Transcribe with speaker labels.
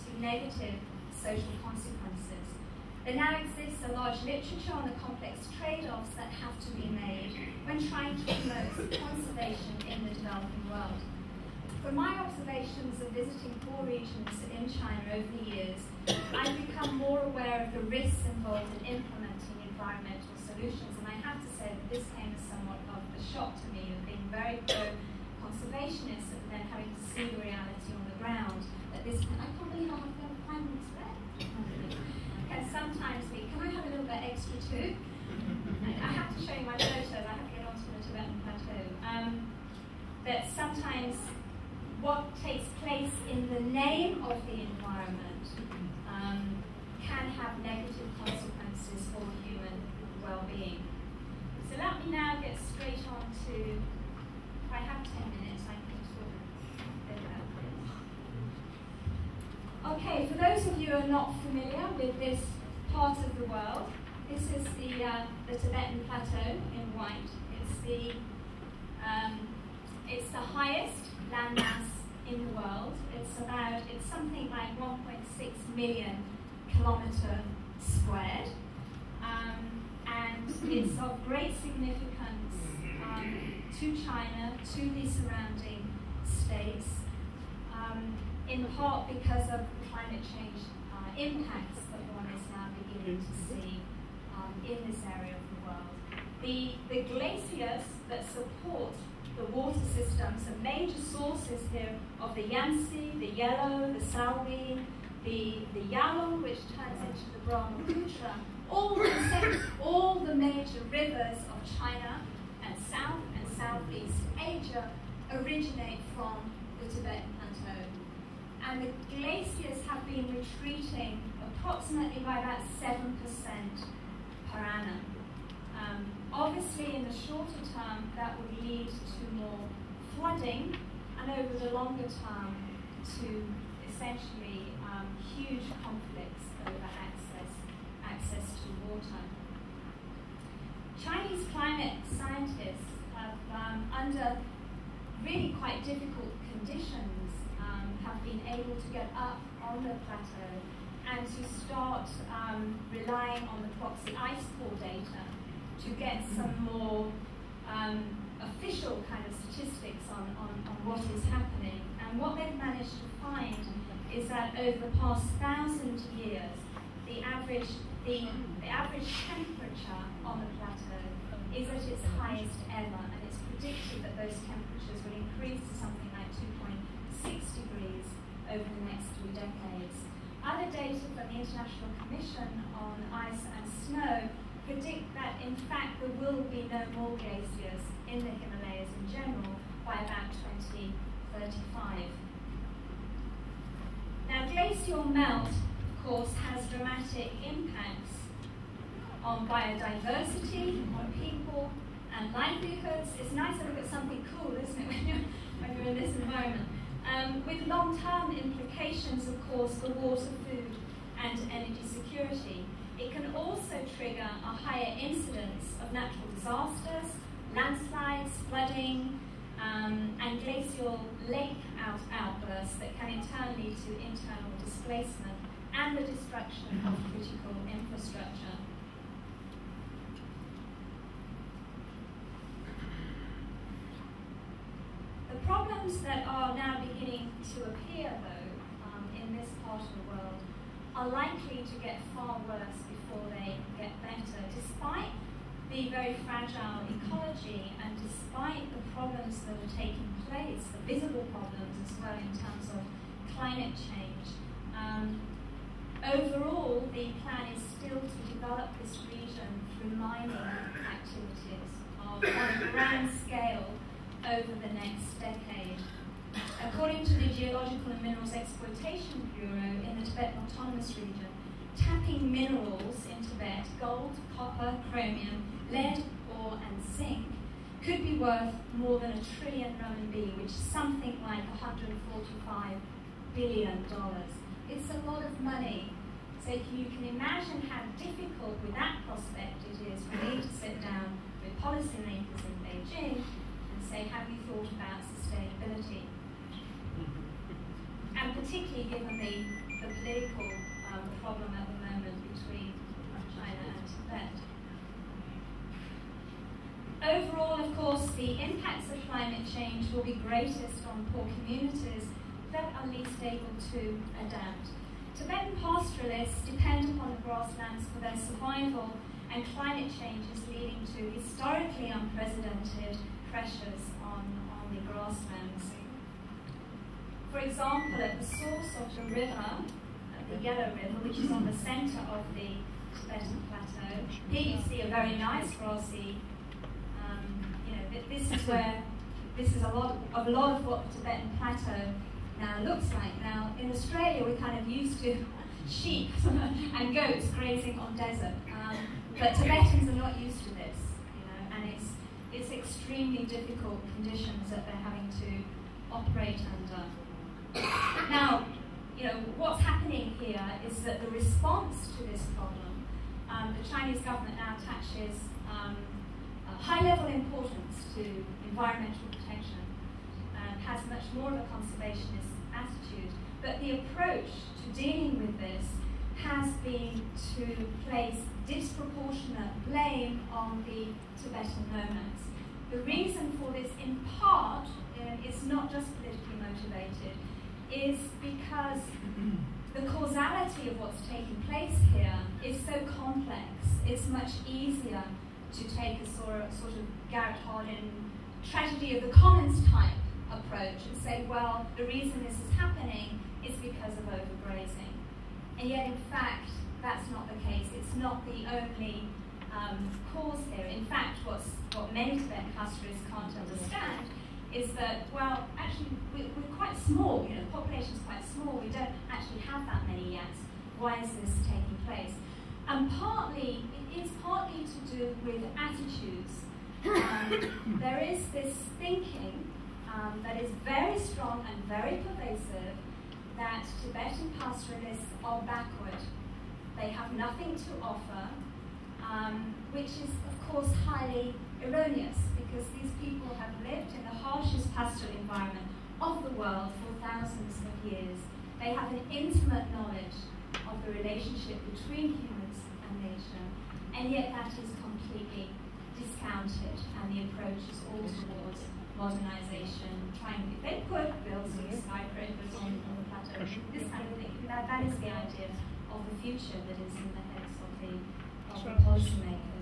Speaker 1: to negative social consequences. There now exists a large literature on the complex trade-offs that have to be made when trying to promote conservation in the developing world. From my observations of visiting poor regions in China over the years, I've become more aware of the risks involved in implementing environmental solutions, and I have to say that this came as somewhat of a shock to me, of being very pro-conservationist and then having to see the reality on the ground. That this, I can't believe I have 5 minutes left. Can sometimes be, can I have a little bit extra too? I have to show you my photos, I have to get onto the Tibetan Plateau. That sometimes what takes place in the name of the environment can have negative consequences for human well-being. So let me now get straight on to, if I have 10 minutes, I can talk about this. Okay, for those of you who are not familiar with this part of the world, this is the Tibetan Plateau in white. It's the highest landmass in the world. It's something like 1.6 million kilometres squared, and it's of great significance to China, to the surrounding states, in part because of the climate change impacts that one is now beginning to see in this area of the world. The glaciers that support the water systems are major sources here of the Yangtze, the Yellow, the Salween, the Yalong, which turns into the Brahmaputra. All the major rivers of China and South and Southeast Asia originate from the Tibetan Plateau. And the glaciers have been retreating approximately by about 7% per annum. Obviously, in the shorter term, that would lead to more flooding, and over the longer term, to essentially huge conflicts over access to water. Chinese climate scientists have, under really quite difficult conditions, have been able to get up on the plateau and to start relying on the proxy ice core data to get some more official kind of statistics on what is happening. And what they've managed to find is that over the past 1,000 years, the average temperature on the plateau is at its highest ever, and it's predicted that those temperatures will increase to something like 2.6 degrees over the next 3 decades. Other data from the International Commission on Ice and Snow predict that, in fact, there will be no more glaciers in the Himalayas in general by about 2035. Now, glacial melt, of course, has dramatic impacts on biodiversity, on people, and livelihoods. It's nice to look at something cool, isn't it, when you're in this environment? With long-term implications, of course, for water, food, and energy security. It can also trigger a higher incidence of natural disasters, landslides, flooding, and glacial lake outbursts that can in turn lead to internal displacement and the destruction of critical infrastructure. The problems that are now beginning to appear, though, in this part of the world are likely to get far worse before they get better, despite the very fragile ecology and despite the problems that are taking place, the visible problems as well in terms of climate change. Overall, the plan is still to develop this region through mining activities on a grand scale over the next decade. According to the Geological and Minerals Exploitation Bureau in the Tibetan Autonomous Region, tapping minerals in Tibet, gold, copper, chromium, lead, ore, and zinc, could be worth more than $1 trillion RMB, which is something like $145 billion. It's a lot of money. So you can imagine how difficult with that prospect it is for me to sit down with policymakers in Beijing and say, have you thought about sustainability? And particularly given the the political problem at the moment between China and Tibet. Overall, of course, the impacts of climate change will be greatest on poor communities that are least able to adapt. Tibetan pastoralists depend upon the grasslands for their survival, and climate change is leading to historically unprecedented pressures on the grasslands. For example, at the source of the river, the Yellow River, which is on the centre of the Tibetan Plateau, here you see a very nice grassy, this is a lot of what the Tibetan Plateau now looks like. Now, in Australia, we're kind of used to sheep and goats grazing on desert, but Tibetans are not used to this, and it's extremely difficult conditions that they're having to operate under. Now, what's happening here is that the response to this problem, the Chinese government now attaches a high-level importance to environmental protection and has much more of a conservationist attitude. But the approach to dealing with this has been to place disproportionate blame on the Tibetan nomads. The reason for this, in part, is not just politically motivated, is because the causality of what's taking place here is so complex. It's much easier to take a sort of Garrett Hardin tragedy of the commons type approach and say, well, the reason this is happening is because of overgrazing. And yet, in fact, that's not the case. It's not the only cause here. In fact, what many Tibetan pastoralists can't understand is that, well, actually, we're quite small. The population's quite small. We don't actually have that many yet. Why is this taking place? And it's partly to do with attitudes. There is this thinking that is very strong and very pervasive that Tibetan pastoralists are backward. They have nothing to offer, which is, of course, highly erroneous, because these people have lived in the harshest pastoral environment of the world for thousands of years. They have an intimate knowledge of the relationship between humans and nature, and yet that is completely discounted, and the approach is all towards modernization, trying, if they could, build some skyscrapers on the plateau, this kind of thing. That is the idea of the future that is in the heads of the policymakers.